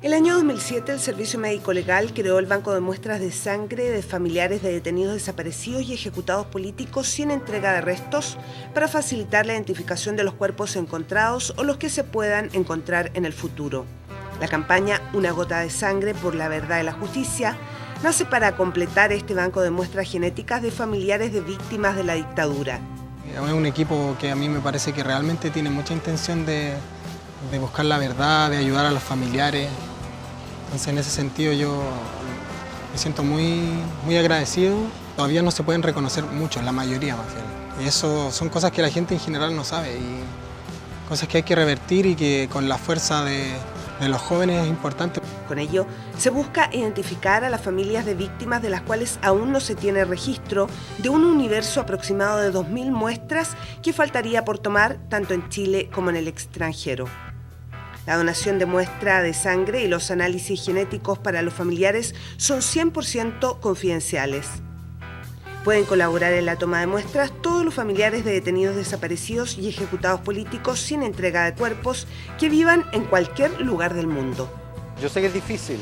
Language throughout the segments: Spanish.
El año 2007, el Servicio Médico Legal creó el Banco de Muestras de Sangre de familiares de detenidos desaparecidos y ejecutados políticos sin entrega de restos para facilitar la identificación de los cuerpos encontrados o los que se puedan encontrar en el futuro. La campaña Una gota de sangre por la verdad y la justicia nace para completar este banco de muestras genéticas de familiares de víctimas de la dictadura. Es un equipo que a mí me parece que realmente tiene mucha intención de buscar la verdad, de ayudar a los familiares. Entonces, en ese sentido yo me siento muy agradecido. Todavía no se pueden reconocer muchos, la mayoría más bien. Y eso son cosas que la gente en general no sabe y cosas que hay que revertir y que con la fuerza de los jóvenes es importante. Con ello, se busca identificar a las familias de víctimas de las cuales aún no se tiene registro de un universo aproximado de 2.000 muestras que faltaría por tomar tanto en Chile como en el extranjero. La donación de muestra de sangre y los análisis genéticos para los familiares son 100% confidenciales. Pueden colaborar en la toma de muestras todos los familiares de detenidos desaparecidos y ejecutados políticos sin entrega de cuerpos que vivan en cualquier lugar del mundo. Yo sé que es difícil.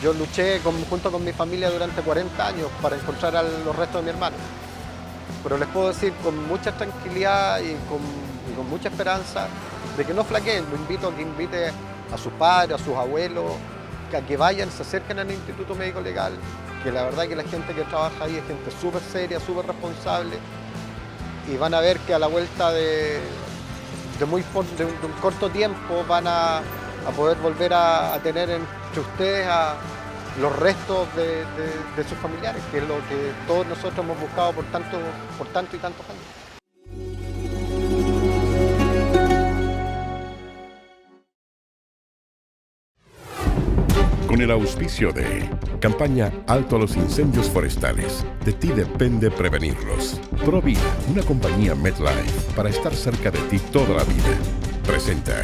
Yo luché junto con mi familia durante 40 años para encontrar a los restos de mi hermano. Pero les puedo decir con mucha tranquilidad y con mucha esperanza de que no flaqueen. Lo invito a que invite a sus padres, a sus abuelos, a que vayan, se acerquen al Instituto Médico Legal, que la verdad que la gente que trabaja ahí es gente súper seria, súper responsable, y van a ver que a la vuelta de un corto tiempo van a poder volver a tener entre ustedes los restos de sus familiares, que es lo que todos nosotros hemos buscado por tanto y tantos años. Con el auspicio de Campaña Alto a los Incendios Forestales. De ti depende prevenirlos. Provida, una compañía MetLife para estar cerca de ti toda la vida. Presenta.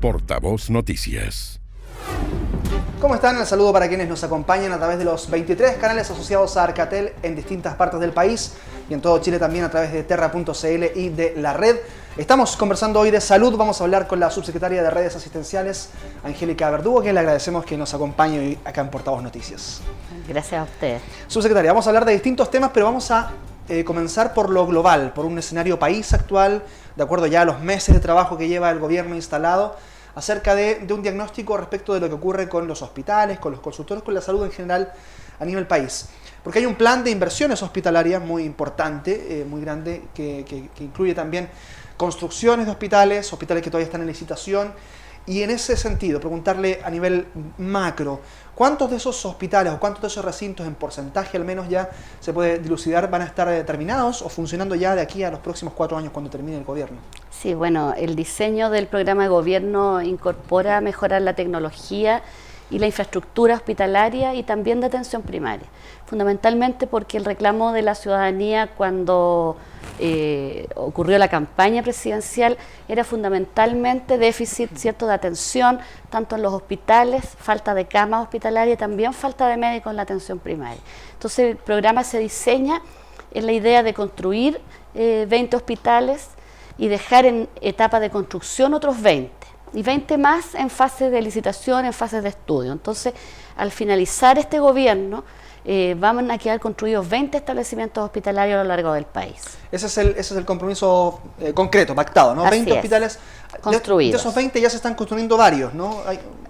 Portavoz Noticias. ¿Cómo están? El saludo para quienes nos acompañan a través de los 23 canales asociados a Arcatel en distintas partes del país y en todo Chile también a través de Terra.cl y de la red. Estamos conversando hoy de salud, vamos a hablar con la subsecretaria de Redes Asistenciales, Angélica Verdugo, que le agradecemos que nos acompañe hoy acá en Portavoz Noticias. Gracias a usted. Subsecretaria, vamos a hablar de distintos temas, pero vamos a comenzar por lo global, por un escenario país actual, de acuerdo ya a los meses de trabajo que lleva el gobierno instalado, acerca de un diagnóstico respecto de lo que ocurre con los hospitales, con los consultorios, con la salud en general a nivel país. Porque hay un plan de inversiones hospitalarias muy importante, muy grande, que incluye también construcciones de hospitales que todavía están en licitación. Y en ese sentido, preguntarle a nivel macro, ¿cuántos de esos hospitales o cuántos de esos recintos en porcentaje al menos ya se puede dilucidar van a estar terminados o funcionando ya de aquí a los próximos 4 años cuando termine el gobierno? Sí, bueno, el diseño del programa de gobierno incorpora mejorar la tecnología y la infraestructura hospitalaria y también de atención primaria. Fundamentalmente porque el reclamo de la ciudadanía cuando ocurrió la campaña presidencial era fundamentalmente déficit, ¿cierto?, de atención, tanto en los hospitales, falta de camas hospitalarias y también falta de médicos en la atención primaria. Entonces el programa se diseña en la idea de construir 20 hospitales y dejar en etapa de construcción otros 20. Y 20 más en fase de licitación, en fases de estudio. Entonces, al finalizar este gobierno, van a quedar construidos 20 establecimientos hospitalarios a lo largo del país. Ese es el compromiso concreto, pactado, ¿no? Así 20 es, hospitales construidos. De esos 20 ya se están construyendo varios, ¿no?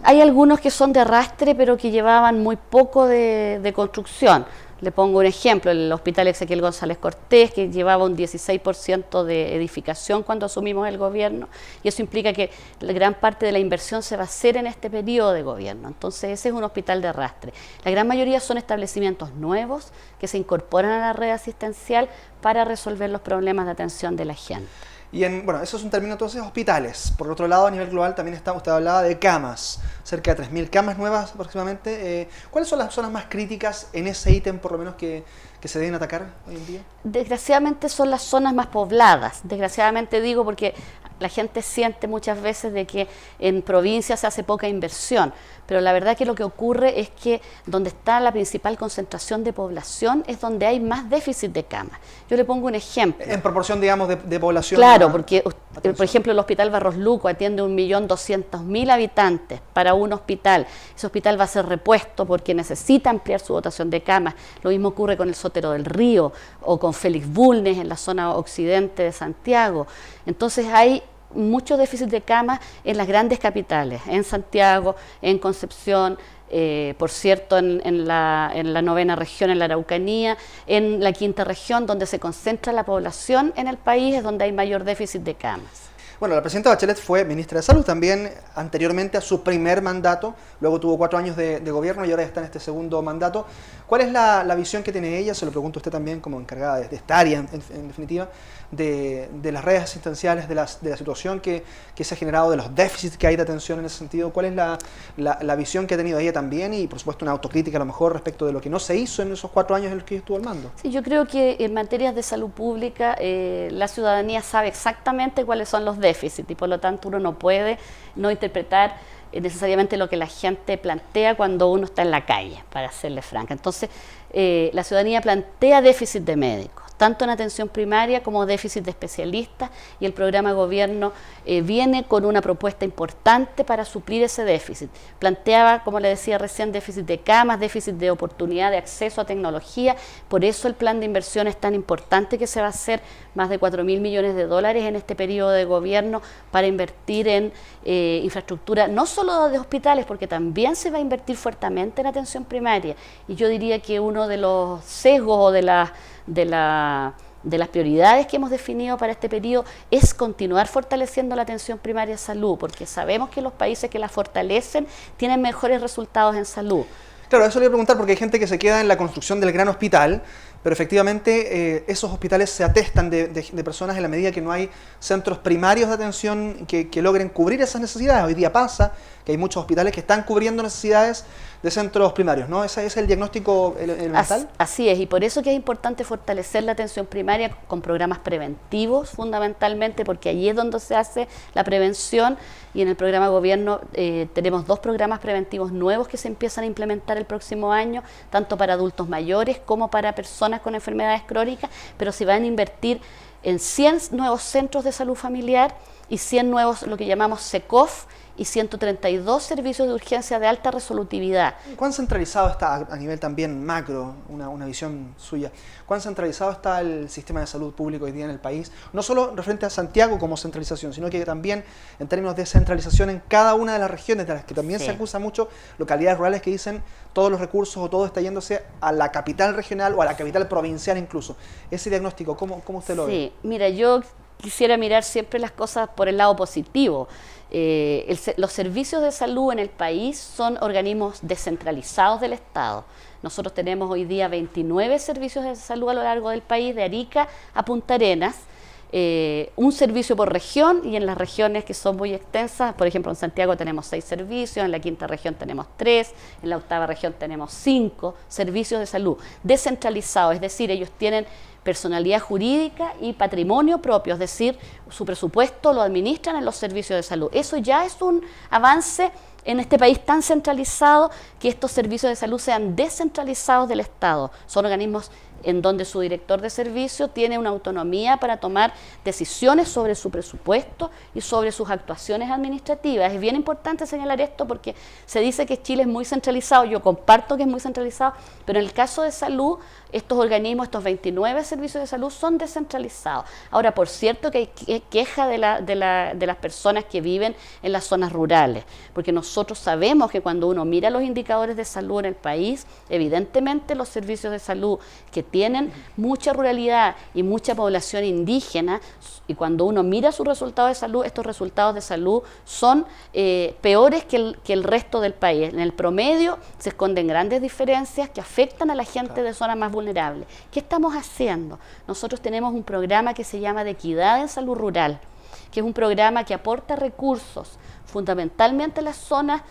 Hay algunos que son de arrastre, pero que llevaban muy poco de construcción. Le pongo un ejemplo, el Hospital Ezequiel González Cortés, que llevaba un 16% de edificación cuando asumimos el gobierno, y eso implica que la gran parte de la inversión se va a hacer en este periodo de gobierno. Entonces ese es un hospital de arrastre. La gran mayoría son establecimientos nuevos que se incorporan a la red asistencial para resolver los problemas de atención de la gente. Y bueno, eso es un término entonces hospitales. Por otro lado, a nivel global también usted hablaba de camas, cerca de 3.000 camas nuevas aproximadamente. ¿Cuáles son las zonas más críticas en ese ítem, por lo menos, que se deben atacar hoy en día? Desgraciadamente son las zonas más pobladas. Desgraciadamente digo porque la gente siente muchas veces de que en provincias se hace poca inversión, pero la verdad que lo que ocurre es que donde está la principal concentración de población es donde hay más déficit de camas. Yo le pongo un ejemplo. En proporción, digamos, de población. Claro, porque, por ejemplo, el Hospital Barros Luco atiende 1.200.000 habitantes para un hospital. Ese hospital va a ser repuesto porque necesita ampliar su dotación de camas. Lo mismo ocurre con el Sotero del Río o con Félix Bulnes en la zona occidente de Santiago. Entonces hay mucho déficit de camas en las grandes capitales, en Santiago, en Concepción, por cierto, en la 9ª región, en la Araucanía, en la 5ª región, donde se concentra la población en el país, es donde hay mayor déficit de camas. Bueno, la presidenta Bachelet fue ministra de Salud también anteriormente a su primer mandato, luego tuvo 4 años de gobierno y ahora está en este segundo mandato. ¿Cuál es la visión que tiene ella? Se lo pregunto a usted también como encargada de esta área, en definitiva, de las redes asistenciales, de la situación que se ha generado, de los déficits que hay de atención en ese sentido. ¿Cuál es la visión que ha tenido ella también? Y por supuesto una autocrítica a lo mejor respecto de lo que no se hizo en esos 4 años en los que ella estuvo al mando. Sí, yo creo que en materias de salud pública la ciudadanía sabe exactamente cuáles son los déficits y por lo tanto uno no puede no interpretar necesariamente lo que la gente plantea cuando uno está en la calle, para serle franca. Entonces, la ciudadanía plantea déficit de médicos, tanto en atención primaria como déficit de especialistas, y el programa de gobierno viene con una propuesta importante para suplir ese déficit. Planteaba, como le decía recién, déficit de camas, déficit de oportunidad de acceso a tecnología, por eso el plan de inversión es tan importante que se va a hacer más de 4.000 millones de dólares en este periodo de gobierno para invertir en infraestructura, no solo de hospitales, porque también se va a invertir fuertemente en atención primaria. Y yo diría que uno de los sesgos o de las prioridades que hemos definido para este periodo es continuar fortaleciendo la atención primaria de salud, porque sabemos que los países que la fortalecen tienen mejores resultados en salud. Claro, eso le voy a preguntar porque hay gente que se queda en la construcción del gran hospital, pero efectivamente esos hospitales se atestan de personas en la medida que no hay centros primarios de atención que logren cubrir esas necesidades. Hoy día pasa que hay muchos hospitales que están cubriendo necesidades de centros primarios, ¿no? ¿Ese es el diagnóstico elemental? Así es, y por eso que es importante fortalecer la atención primaria con programas preventivos, fundamentalmente, porque allí es donde se hace la prevención, y en el programa de gobierno tenemos 2 programas preventivos nuevos que se empiezan a implementar el próximo año, tanto para adultos mayores como para personas con enfermedades crónicas, pero se van a invertir en 100 nuevos centros de salud familiar y 100 nuevos, lo que llamamos SECOF, y 132 servicios de urgencia de alta resolutividad. ¿Cuán centralizado está, a nivel también macro, una visión suya, cuán centralizado está el sistema de salud público hoy día en el país? No solo referente a Santiago como centralización, sino que también en términos de centralización en cada una de las regiones, de las que también se acusa mucho, localidades rurales que dicen todos los recursos o todo está yéndose a la capital regional o a la capital provincial incluso. Ese diagnóstico, ¿cómo usted lo ve? Sí, mira, yo quisiera mirar siempre las cosas por el lado positivo. Los servicios de salud en el país son organismos descentralizados del Estado. Nosotros tenemos hoy día 29 servicios de salud a lo largo del país, de Arica a Punta Arenas, un servicio por región, y en las regiones que son muy extensas, por ejemplo en Santiago tenemos 6 servicios, en la 5ª región tenemos 3, en la 8ª región tenemos 5 servicios de salud descentralizados, es decir, ellos tienen personalidad jurídica y patrimonio propio, es decir, su presupuesto lo administran en los servicios de salud. Eso ya es un avance en este país tan centralizado, que estos servicios de salud sean descentralizados del Estado. Son organismos en donde su director de servicio tiene una autonomía para tomar decisiones sobre su presupuesto y sobre sus actuaciones administrativas. Es bien importante señalar esto porque se dice que Chile es muy centralizado, yo comparto que es muy centralizado, pero en el caso de salud, estos organismos, estos 29 servicios de salud son descentralizados. Ahora, por cierto que hay queja de las personas que viven en las zonas rurales, porque nosotros sabemos que cuando uno mira los indicadores de salud en el país, evidentemente los servicios de salud que tienen mucha ruralidad y mucha población indígena, y cuando uno mira sus resultados de salud, estos resultados de salud son peores que el resto del país. En el promedio se esconden grandes diferencias que afectan a la gente de zonas más vulnerables. ¿Qué estamos haciendo? Nosotros tenemos un programa que se llama de equidad en salud rural, que es un programa que aporta recursos fundamentalmente a las zonas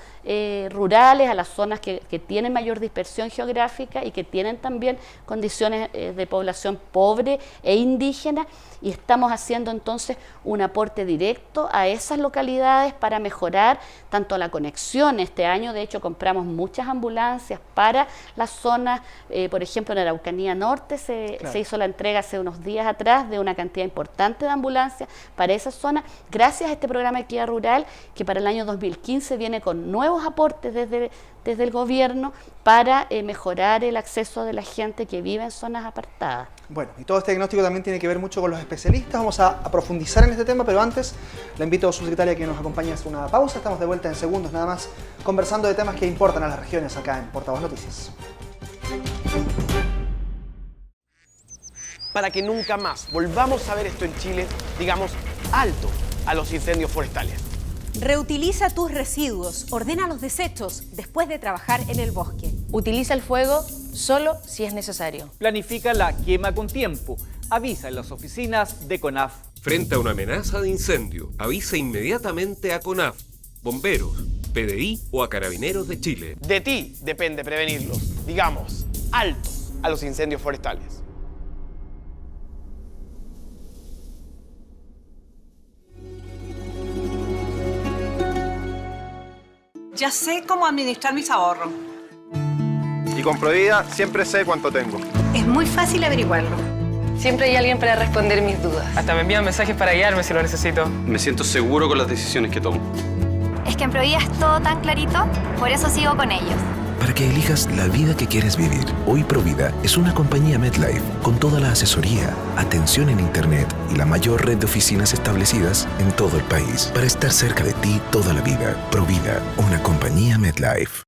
rurales, a las zonas que tienen mayor dispersión geográfica y que tienen también condiciones de población pobre e indígena, y estamos haciendo entonces un aporte directo a esas localidades para mejorar tanto la conexión. Este año, de hecho, compramos muchas ambulancias para las zonas, por ejemplo, en Araucanía Norte se hizo la entrega hace unos días atrás de una cantidad importante de ambulancias para esa zona, gracias a este programa de Equidad Rural, que para el año 2015 viene con nuevos aportes desde el gobierno para mejorar el acceso de la gente que vive en zonas apartadas. Bueno, y todo este diagnóstico también tiene que ver mucho con los especialistas. Vamos a profundizar en este tema, pero antes la invito a su secretaria a que nos acompañe a hacer una pausa. Estamos de vuelta en segundos nada más, conversando de temas que importan a las regiones acá en Portavoz Noticias. Para que nunca más volvamos a ver esto en Chile, digamos alto a los incendios forestales. Reutiliza tus residuos, ordena los desechos después de trabajar en el bosque. Utiliza el fuego solo si es necesario. Planifica la quema con tiempo. Avisa en las oficinas de CONAF. Frente a una amenaza de incendio, avisa inmediatamente a CONAF, bomberos, PDI o a Carabineros de Chile. De ti depende prevenirlos. Digamos alto a los incendios forestales. Ya sé cómo administrar mis ahorros. Y con Provida siempre sé cuánto tengo. Es muy fácil averiguarlo. Siempre hay alguien para responder mis dudas. Hasta me envían mensajes para guiarme si lo necesito. Me siento seguro con las decisiones que tomo. Es que en Provida es todo tan clarito, por eso sigo con ellos. Para que elijas la vida que quieres vivir, hoy Provida es una compañía MetLife con toda la asesoría, atención en internet y la mayor red de oficinas establecidas en todo el país para estar cerca de ti toda la vida. Provida, una compañía MetLife.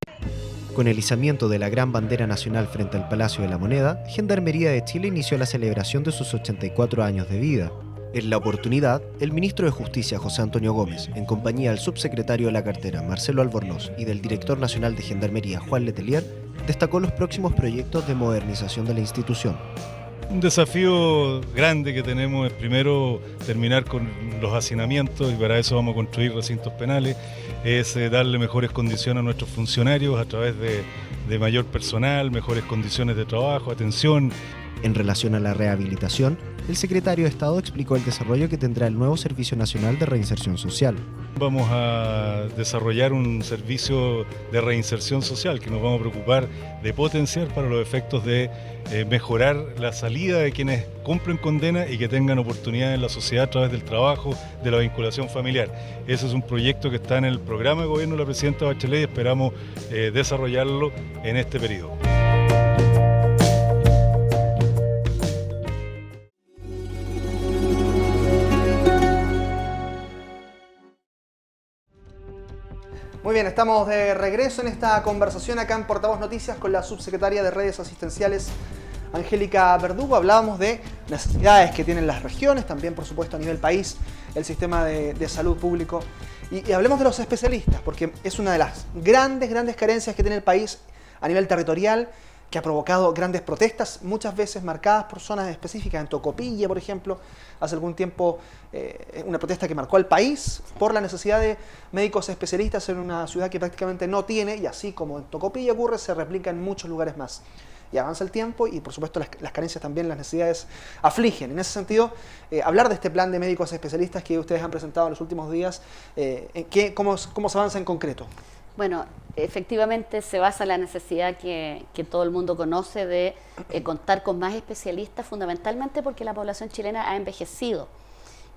Con el izamiento de la gran bandera nacional frente al Palacio de la Moneda, Gendarmería de Chile inició la celebración de sus 84 años de vida. En la oportunidad, el ministro de Justicia, José Antonio Gómez, en compañía del subsecretario de la cartera, Marcelo Albornoz, y del director nacional de Gendarmería, Juan Letelier, destacó los próximos proyectos de modernización de la institución. Un desafío grande que tenemos es primero terminar con los hacinamientos, y para eso vamos a construir recintos penales, es darle mejores condiciones a nuestros funcionarios a través de mayor personal, mejores condiciones de trabajo, atención. En relación a la rehabilitación, el secretario de Estado explicó el desarrollo que tendrá el nuevo Servicio Nacional de Reinserción Social. Vamos a desarrollar un servicio de reinserción social que nos vamos a preocupar de potenciar para los efectos de mejorar la salida de quienes cumplen condena y que tengan oportunidades en la sociedad a través del trabajo, de la vinculación familiar. Ese es un proyecto que está en el programa de gobierno de la presidenta Bachelet y esperamos desarrollarlo en este periodo. Muy bien, estamos de regreso en esta conversación acá en Portavoz Noticias con la subsecretaria de Redes Asistenciales, Angélica Verdugo. Hablábamos de necesidades que tienen las regiones, también por supuesto a nivel país, el sistema de salud público. Y hablemos de los especialistas, porque es una de las grandes carencias que tiene el país a nivel territorial, que ha provocado grandes protestas, muchas veces marcadas por zonas específicas. En Tocopilla, por ejemplo, hace algún tiempo una protesta que marcó al país por la necesidad de médicos especialistas en una ciudad que prácticamente no tiene, y así como en Tocopilla ocurre, se replica en muchos lugares más. Y avanza el tiempo y por supuesto las carencias también, las necesidades afligen. En ese sentido, hablar de este plan de médicos especialistas que ustedes han presentado en los últimos días, ¿cómo se avanza en concreto? Bueno, efectivamente se basa en la necesidad que todo el mundo conoce de contar con más especialistas, fundamentalmente porque la población chilena ha envejecido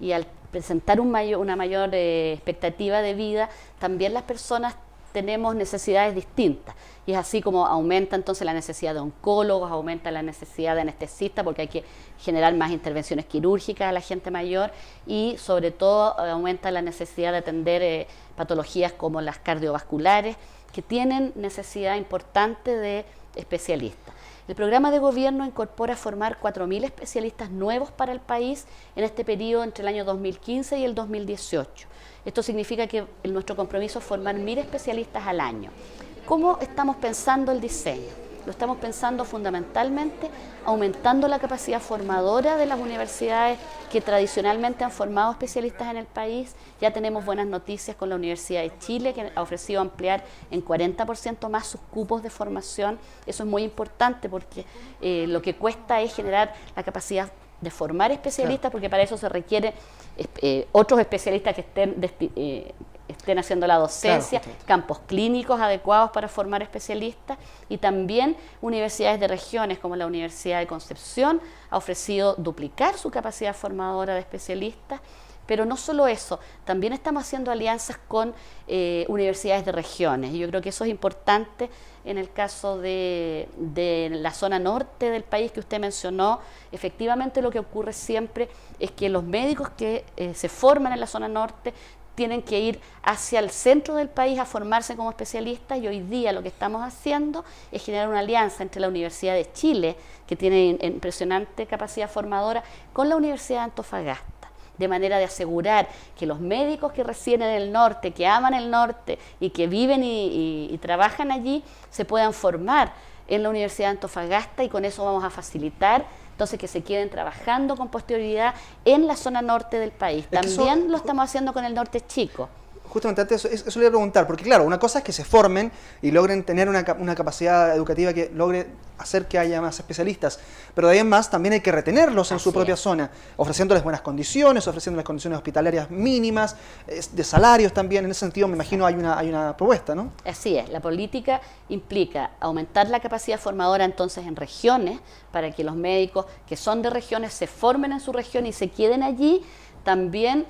y al presentar una mayor expectativa de vida, también las personas tenemos necesidades distintas, y es así como aumenta entonces la necesidad de oncólogos, aumenta la necesidad de anestesistas porque hay que generar más intervenciones quirúrgicas a la gente mayor, y sobre todo aumenta la necesidad de atender patologías como las cardiovasculares, que tienen necesidad importante de especialistas. El programa de gobierno incorpora formar 4.000 especialistas nuevos para el país en este periodo entre el año 2015 y el 2018. Esto significa que nuestro compromiso es formar 1.000 especialistas al año. ¿Cómo estamos pensando el diseño? lo estamos pensando fundamentalmente aumentando la capacidad formadora de las universidades que tradicionalmente han formado especialistas en el país. Ya tenemos buenas noticias con la Universidad de Chile, que ha ofrecido ampliar en 40% más sus cupos de formación. Eso es muy importante porque lo que cuesta es generar la capacidad de formar especialistas, porque para eso se requiere otros especialistas que estén haciendo la docencia, campos clínicos adecuados para formar especialistas, y también universidades de regiones como la Universidad de Concepción ha ofrecido duplicar su capacidad formadora de especialistas. Pero no solo eso, también estamos haciendo alianzas con universidades de regiones, y yo creo que eso es importante en el caso de la zona norte del país que usted mencionó. Efectivamente, lo que ocurre siempre es que los médicos que se forman en la zona norte tienen que ir hacia el centro del país a formarse como especialistas, y hoy día lo que estamos haciendo es generar una alianza entre la Universidad de Chile, que tiene impresionante capacidad formadora, con la Universidad de Antofagasta, de manera de asegurar que los médicos que residen en el norte, que aman el norte y que viven y trabajan allí, se puedan formar en la Universidad de Antofagasta, y con eso vamos a facilitar entonces que se queden trabajando con posterioridad en la zona norte del país. También lo estamos haciendo con el norte chico. Justamente antes eso le iba a preguntar, porque claro, una cosa es que se formen y logren tener una capacidad educativa que logre hacer que haya más especialistas, pero de ahí en más también hay que retenerlos en su propia zona, ofreciéndoles buenas condiciones, ofreciéndoles condiciones hospitalarias mínimas, de salarios también. En ese sentido me imagino hay una propuesta, ¿no? Así es, la política implica aumentar la capacidad formadora entonces en regiones, para que los médicos que son de regiones se formen en su región y se queden allí. También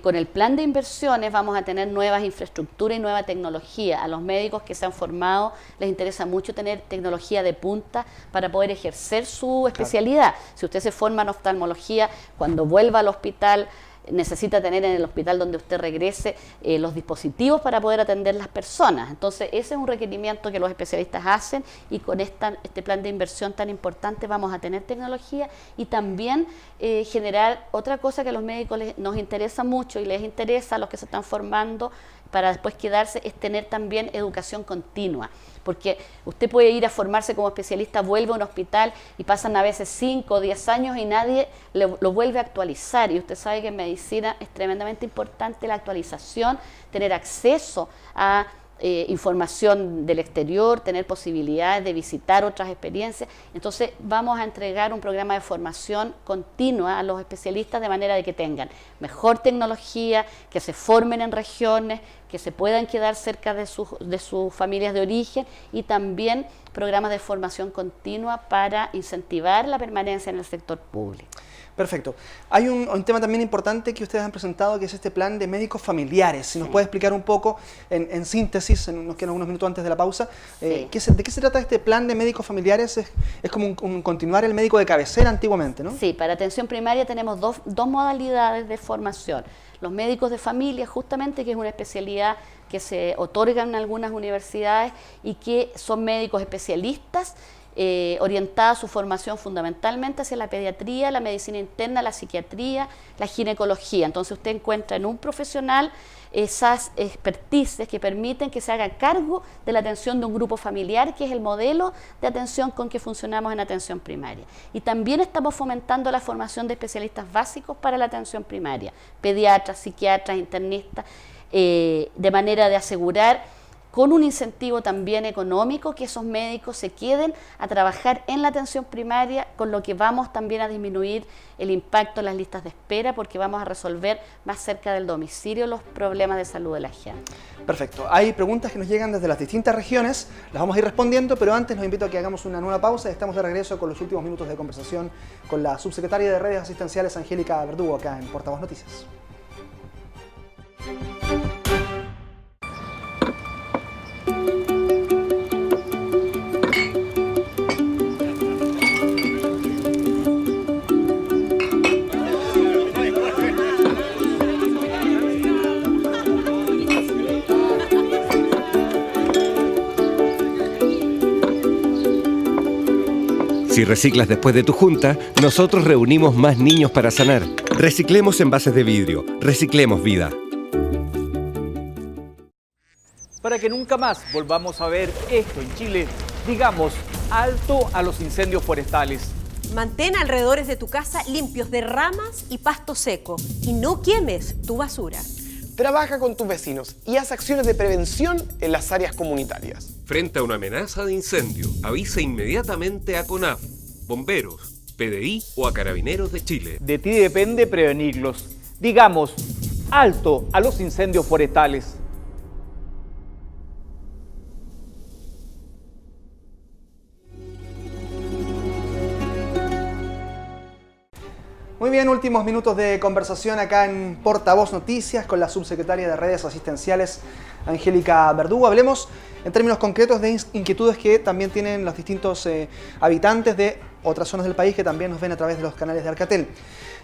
con el plan de inversiones vamos a tener nuevas infraestructuras y nueva tecnología. A los médicos que se han formado les interesa mucho tener tecnología de punta para poder ejercer su especialidad. Si usted se forma en oftalmología, cuando vuelva al hospital necesita tener en el hospital donde usted regrese los dispositivos para poder atender las personas. Entonces ese es un requerimiento que los especialistas hacen, y con este plan de inversión tan importante vamos a tener tecnología, y también generar otra cosa que a los médicos nos interesa mucho y les interesa a los que se están formando para después quedarse, es tener también educación continua. Porque usted puede ir a formarse como especialista, vuelve a un hospital y pasan a veces 5 o 10 años y nadie lo vuelve a actualizar. Y usted sabe que en medicina es tremendamente importante la actualización, tener acceso a información del exterior, tener posibilidades de visitar otras experiencias. Entonces vamos a entregar un programa de formación continua a los especialistas, de manera de que tengan mejor tecnología, que se formen en regiones, que se puedan quedar cerca de sus familias de origen, y también programas de formación continua para incentivar la permanencia en el sector público. Perfecto. Hay un tema también importante que ustedes han presentado, que es este plan de médicos familiares. Si nos puede explicar un poco, en síntesis, nos quedan unos minutos antes de la pausa, ¿de qué se trata este plan de médicos familiares? Es como un continuar el médico de cabecera antiguamente, ¿no? Sí, para atención primaria tenemos dos modalidades de formación. Los médicos de familia, justamente, que es una especialidad que se otorga en algunas universidades y que son médicos especialistas, orientada su formación fundamentalmente hacia la pediatría, la medicina interna, la psiquiatría, la ginecología. Entonces usted encuentra en un profesional esas expertices que permiten que se haga cargo de la atención de un grupo familiar, que es el modelo de atención con que funcionamos en atención primaria. Y también estamos fomentando la formación de especialistas básicos para la atención primaria, pediatras, psiquiatras, internistas, de manera de asegurar, con un incentivo también económico, que esos médicos se queden a trabajar en la atención primaria, con lo que vamos también a disminuir el impacto en las listas de espera, porque vamos a resolver más cerca del domicilio los problemas de salud de la gente. Perfecto. Hay preguntas que nos llegan desde las distintas regiones, las vamos a ir respondiendo, pero antes los invito a que hagamos una nueva pausa y estamos de regreso con los últimos minutos de conversación con la subsecretaria de Redes Asistenciales, Angélica Verdugo, acá en Portavoz Noticias. Si reciclas después de tu junta, nosotros reunimos más niños para sanar. Reciclemos envases de vidrio. Reciclemos vida. Para que nunca más volvamos a ver esto en Chile, digamos alto a los incendios forestales. Mantén alrededores de tu casa limpios de ramas y pasto seco y no quemes tu basura. Trabaja con tus vecinos y haz acciones de prevención en las áreas comunitarias. Frente a una amenaza de incendio, avisa inmediatamente a CONAF, bomberos, PDI o a Carabineros de Chile. De ti depende prevenirlos. Digamos, alto a los incendios forestales. Muy bien, últimos minutos de conversación acá en Portavoz Noticias con la subsecretaria de Redes Asistenciales, Angélica Verdugo. Hablemos en términos concretos de inquietudes que también tienen los distintos habitantes de otras zonas del país que también nos ven a través de los canales de Alcatel.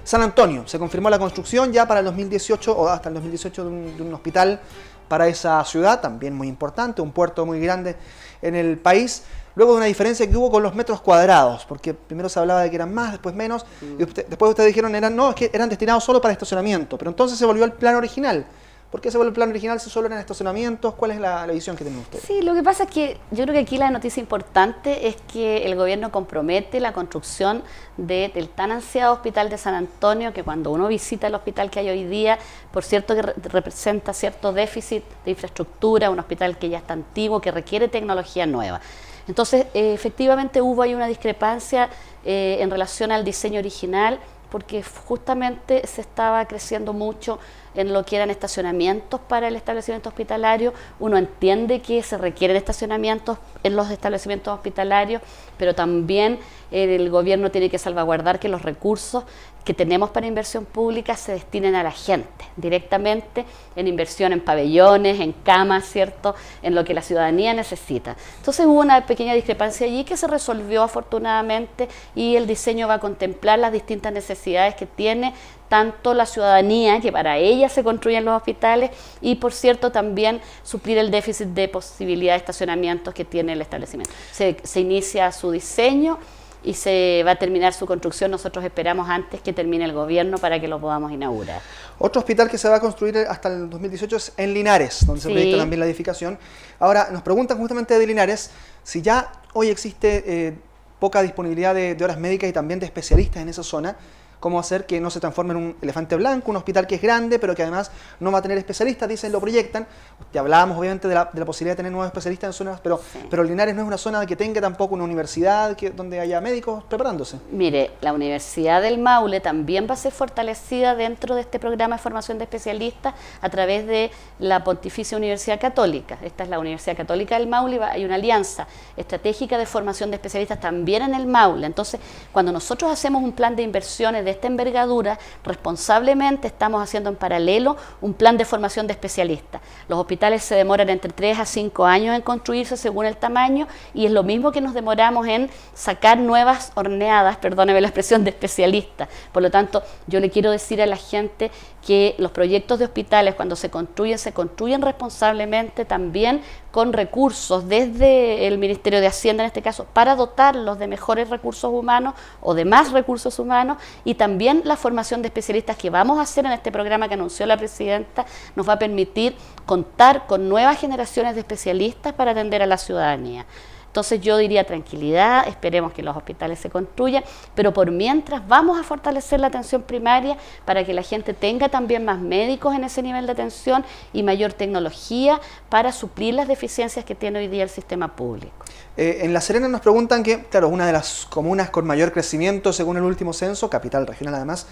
San Antonio, se confirmó la construcción ya para el 2018 o hasta el 2018 de un hospital para esa ciudad, también muy importante, un puerto muy grande en el país. Luego de una diferencia que hubo con los metros cuadrados, porque primero se hablaba de que eran más, después menos, y después ustedes dijeron no, es que eran destinados solo para estacionamiento, pero entonces se volvió al plan original. ¿Por qué se vuelve al plan original si solo eran estacionamientos? ¿Cuál es la visión que tienen ustedes? Sí, lo que pasa es que yo creo que aquí la noticia importante es que el gobierno compromete la construcción del tan ansiado hospital de San Antonio, que cuando uno visita el hospital que hay hoy día, por cierto que representa cierto déficit de infraestructura, un hospital que ya está antiguo, que requiere tecnología nueva. Entonces, efectivamente hubo ahí una discrepancia en relación al diseño original, porque justamente se estaba creciendo mucho en lo que eran estacionamientos para el establecimiento hospitalario. Uno entiende que se requieren estacionamientos en los establecimientos hospitalarios, pero también el gobierno tiene que salvaguardar que los recursos que tenemos para inversión pública se destinen a la gente, directamente en inversión en pabellones, en camas, ¿cierto?, en lo que la ciudadanía necesita. Entonces hubo una pequeña discrepancia allí que se resolvió afortunadamente y el diseño va a contemplar las distintas necesidades que tiene tanto la ciudadanía, que para ella se construyen los hospitales, y por cierto también suplir el déficit de posibilidad de estacionamientos que tiene el establecimiento. Se inicia su diseño y se va a terminar su construcción. Nosotros esperamos antes que termine el gobierno para que lo podamos inaugurar. Otro hospital que se va a construir hasta el 2018 es en Linares, donde se proyecta también la edificación. Ahora, nos preguntan justamente de Linares, si ya hoy existe poca disponibilidad de horas médicas y también de especialistas en esa zona, cómo hacer que no se transforme en un elefante blanco, un hospital que es grande, pero que además no va a tener especialistas, dicen, lo proyectan. Ya hablábamos obviamente de la posibilidad de tener nuevos especialistas en zonas, pero Linares no es una zona que tenga tampoco una universidad donde haya médicos preparándose. Mire, la Universidad del Maule también va a ser fortalecida dentro de este programa de formación de especialistas a través de la Pontificia Universidad Católica. Esta es la Universidad Católica del Maule, hay una alianza estratégica de formación de especialistas también en el Maule. Entonces, cuando nosotros hacemos un plan de inversiones de esta envergadura, responsablemente estamos haciendo en paralelo un plan de formación de especialistas. Los hospitales se demoran entre 3 a 5 años en construirse según el tamaño, y es lo mismo que nos demoramos en sacar nuevas horneadas, perdóneme la expresión, de especialistas. Por lo tanto, yo le quiero decir a la gente que los proyectos de hospitales, cuando se construyen responsablemente también con recursos desde el Ministerio de Hacienda, en este caso, para dotarlos de mejores recursos humanos o de más recursos humanos, y también la formación de especialistas que vamos a hacer en este programa que anunció la Presidenta nos va a permitir contar con nuevas generaciones de especialistas para atender a la ciudadanía. Entonces yo diría tranquilidad, esperemos que los hospitales se construyan, pero por mientras vamos a fortalecer la atención primaria para que la gente tenga también más médicos en ese nivel de atención y mayor tecnología para suplir las deficiencias que tiene hoy día el sistema público. En La Serena nos preguntan que, claro, una de las comunas con mayor crecimiento según el último censo, capital regional además,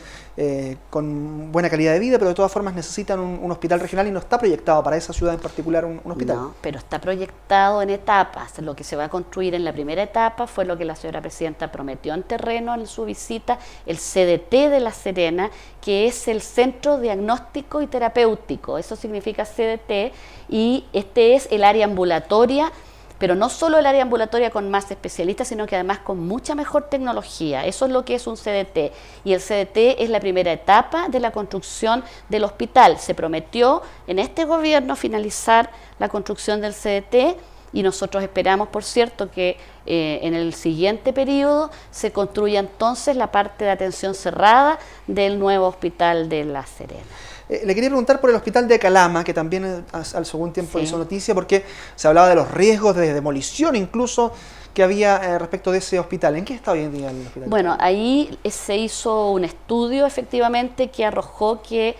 con buena calidad de vida, pero de todas formas necesitan un hospital regional y no está proyectado para esa ciudad en particular un hospital. No, pero está proyectado en etapas. Lo que se va a construir en la primera etapa fue lo que la señora Presidenta prometió en terreno en su visita, el CDT de La Serena, que es el Centro Diagnóstico y Terapéutico. Eso significa CDT, y este es el área ambulatoria, pero no solo el área ambulatoria con más especialistas, sino que además con mucha mejor tecnología. Eso es lo que es un CDT. Y el CDT es la primera etapa de la construcción del hospital. Se prometió en este gobierno finalizar la construcción del CDT, y nosotros esperamos, por cierto, que en el siguiente periodo se construya entonces la parte de atención cerrada del nuevo hospital de La Serena. Le quería preguntar por el hospital de Calama, que también hace algún tiempo hizo noticia, porque se hablaba de los riesgos de demolición incluso que había respecto de ese hospital. ¿En qué está hoy en día el hospital? Bueno, ahí se hizo un estudio efectivamente que arrojó que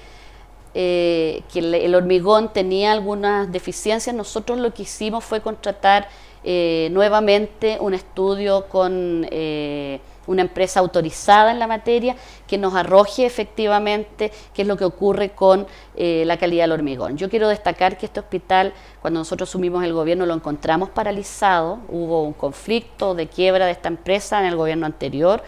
el hormigón tenía algunas deficiencias. Nosotros lo que hicimos fue contratar nuevamente un estudio con una empresa autorizada en la materia que nos arroje efectivamente qué es lo que ocurre con la calidad del hormigón. Yo quiero destacar que este hospital, cuando nosotros asumimos el gobierno, lo encontramos paralizado. Hubo un conflicto de quiebra de esta empresa en el gobierno anterior,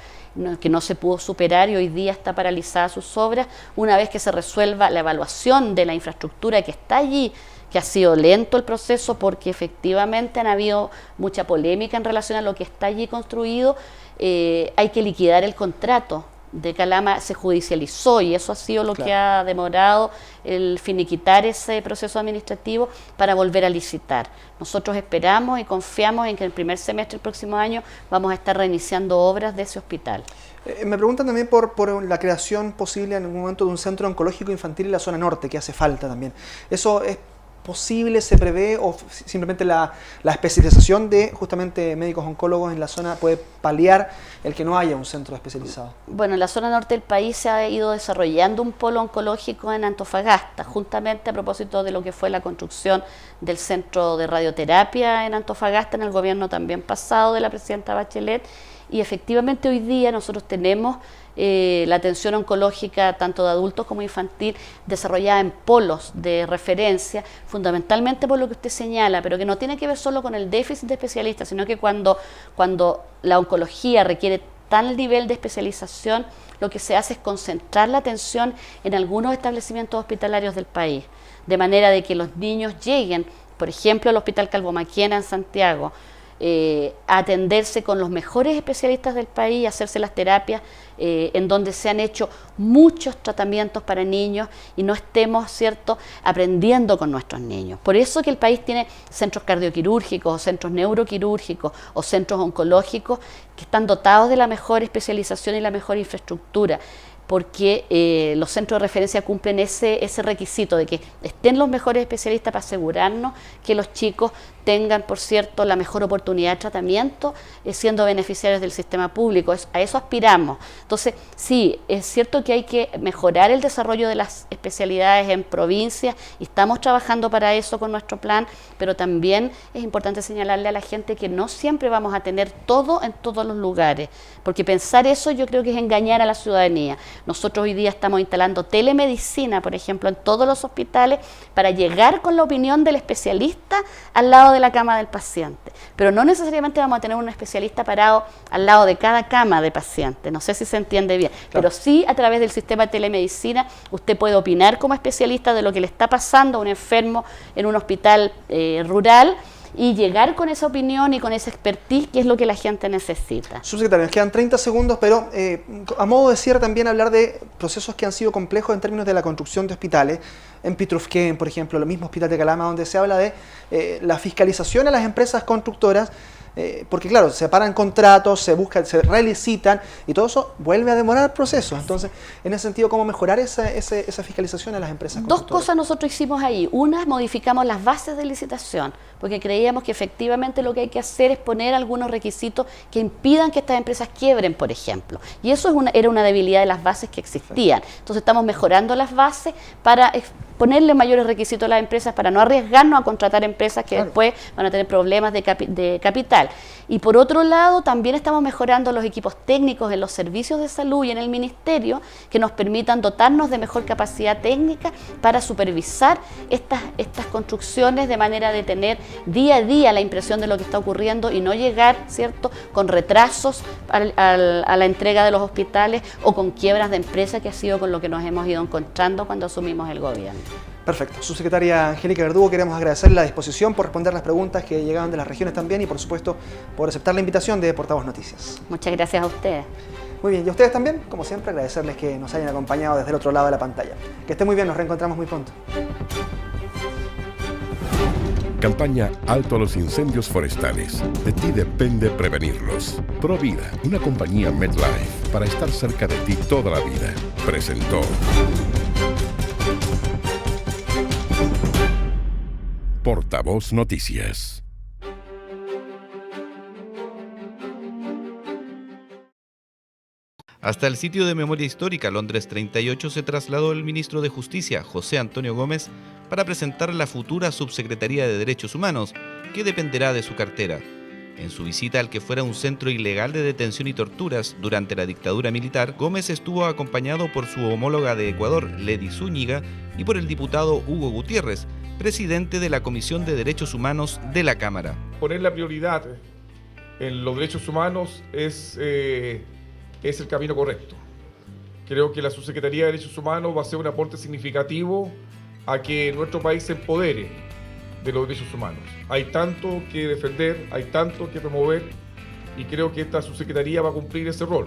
que no se pudo superar, y hoy día está paralizada sus obras. Una vez que se resuelva la evaluación de la infraestructura que está allí, que ha sido lento el proceso porque efectivamente han habido mucha polémica en relación a lo que está allí construido, hay que liquidar el contrato de Calama. Se judicializó y eso ha sido lo que ha demorado el finiquitar ese proceso administrativo para volver a licitar. Nosotros esperamos y confiamos en que en el primer semestre del próximo año vamos a estar reiniciando obras de ese hospital. Me preguntan también por la creación posible en algún momento de un centro oncológico infantil en la zona norte, que hace falta también. ¿Eso es posible, se prevé, o simplemente la especialización de justamente médicos oncólogos en la zona puede paliar el que no haya un centro especializado? Bueno, en la zona norte del país se ha ido desarrollando un polo oncológico en Antofagasta, justamente a propósito de lo que fue la construcción del centro de radioterapia en Antofagasta en el gobierno también pasado de la presidenta Bachelet, y efectivamente hoy día nosotros tenemos la atención oncológica tanto de adultos como infantil desarrollada en polos de referencia, fundamentalmente por lo que usted señala, pero que no tiene que ver solo con el déficit de especialistas, sino que cuando la oncología requiere tal nivel de especialización, lo que se hace es concentrar la atención en algunos establecimientos hospitalarios del país, de manera de que los niños lleguen, por ejemplo, al Hospital Calvo Maquena en Santiago, a atenderse con los mejores especialistas del país, a hacerse las terapias en donde se han hecho muchos tratamientos para niños y no estemos, ¿cierto?, aprendiendo con nuestros niños. Por eso que el país tiene centros cardioquirúrgicos o centros neuroquirúrgicos o centros oncológicos que están dotados de la mejor especialización y la mejor infraestructura, porque los centros de referencia cumplen ese requisito de que estén los mejores especialistas para asegurarnos que los chicos tengan, por cierto, la mejor oportunidad de tratamiento, siendo beneficiarios del sistema público. A eso aspiramos. Entonces, sí, es cierto que hay que mejorar el desarrollo de las especialidades en provincias y estamos trabajando para eso con nuestro plan, pero también es importante señalarle a la gente que no siempre vamos a tener todo en todos los lugares, porque pensar eso yo creo que es engañar a la ciudadanía. Nosotros hoy día estamos instalando telemedicina, por ejemplo, en todos los hospitales para llegar con la opinión del especialista al lado de la cama del paciente, pero no necesariamente vamos a tener un especialista parado al lado de cada cama de paciente, no sé si se entiende bien, pero sí a través del sistema de telemedicina usted puede opinar como especialista de lo que le está pasando a un enfermo en un hospital rural y llegar con esa opinión y con esa expertise que es lo que la gente necesita. Subsecretario, nos quedan 30 segundos, pero a modo de cierre también hablar de procesos que han sido complejos en términos de la construcción de hospitales. En Pitrufquén, por ejemplo, el mismo Hospital de Calama, donde se habla de la fiscalización a las empresas constructoras, porque claro, se paran contratos, se relicitan y todo eso vuelve a demorar procesos. Entonces, en ese sentido, ¿cómo mejorar esa fiscalización a las empresas constructoras? Dos cosas nosotros hicimos ahí. Una, modificamos las bases de licitación, porque creíamos que efectivamente lo que hay que hacer es poner algunos requisitos que impidan que estas empresas quiebren, por ejemplo. Y eso era una debilidad de las bases que existían. Entonces estamos mejorando las bases para ponerle mayores requisitos a las empresas para no arriesgarnos a contratar empresas que después van a tener problemas de capital. Y por otro lado, también estamos mejorando los equipos técnicos en los servicios de salud y en el ministerio que nos permitan dotarnos de mejor capacidad técnica para supervisar estas construcciones de manera de tener día a día la impresión de lo que está ocurriendo y no llegar, ¿cierto?, con retrasos a la entrega de los hospitales o con quiebras de empresas, que ha sido con lo que nos hemos ido encontrando cuando asumimos el gobierno. Perfecto. Subsecretaria Angélica Verdugo, queremos agradecerle la disposición por responder las preguntas que llegaban de las regiones también y, por supuesto, por aceptar la invitación de Portavoz Noticias. Muchas gracias a ustedes. Muy bien, y a ustedes también, como siempre, agradecerles que nos hayan acompañado desde el otro lado de la pantalla. Que esté muy bien, nos reencontramos muy pronto. Campaña Alto a los incendios forestales. De ti depende prevenirlos. Provida, una compañía MetLife para estar cerca de ti toda la vida. Presentó. Portavoz Noticias. Hasta el sitio de memoria histórica Londres 38 se trasladó el ministro de Justicia, José Antonio Gómez, para presentar la futura Subsecretaría de Derechos Humanos, que dependerá de su cartera. En su visita al que fuera un centro ilegal de detención y torturas durante la dictadura militar, Gómez estuvo acompañado por su homóloga de Ecuador, Ledy Zúñiga, y por el diputado Hugo Gutiérrez, presidente de la Comisión de Derechos Humanos de la Cámara. Poner la prioridad en los derechos humanos es el camino correcto. Creo que la Subsecretaría de Derechos Humanos va a ser un aporte significativo a que nuestro país se empodere de los derechos humanos. Hay tanto que defender, hay tanto que promover y creo que esta subsecretaría va a cumplir ese rol.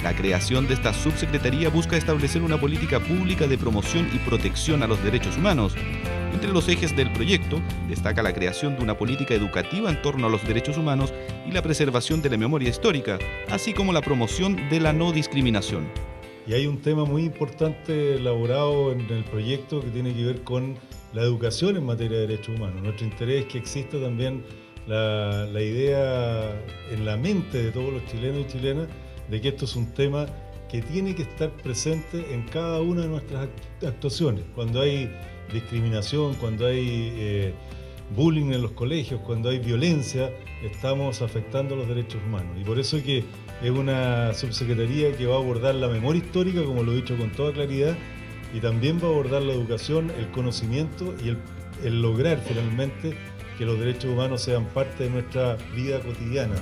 La creación de esta subsecretaría busca establecer una política pública de promoción y protección a los derechos humanos. Entre los ejes del proyecto destaca la creación de una política educativa en torno a los derechos humanos y la preservación de la memoria histórica, así como la promoción de la no discriminación. Y hay un tema muy importante elaborado en el proyecto que tiene que ver con la educación en materia de derechos humanos. Nuestro interés es que exista también la idea en la mente de todos los chilenos y chilenas de que esto es un tema que tiene que estar presente en cada una de nuestras actuaciones. Cuando hay discriminación, cuando hay bullying en los colegios, cuando hay violencia, estamos afectando los derechos humanos. Y por eso es que es una subsecretaría que va a abordar la memoria histórica, como lo he dicho con toda claridad, y también va a abordar la educación, el conocimiento y el lograr finalmente que los derechos humanos sean parte de nuestra vida cotidiana.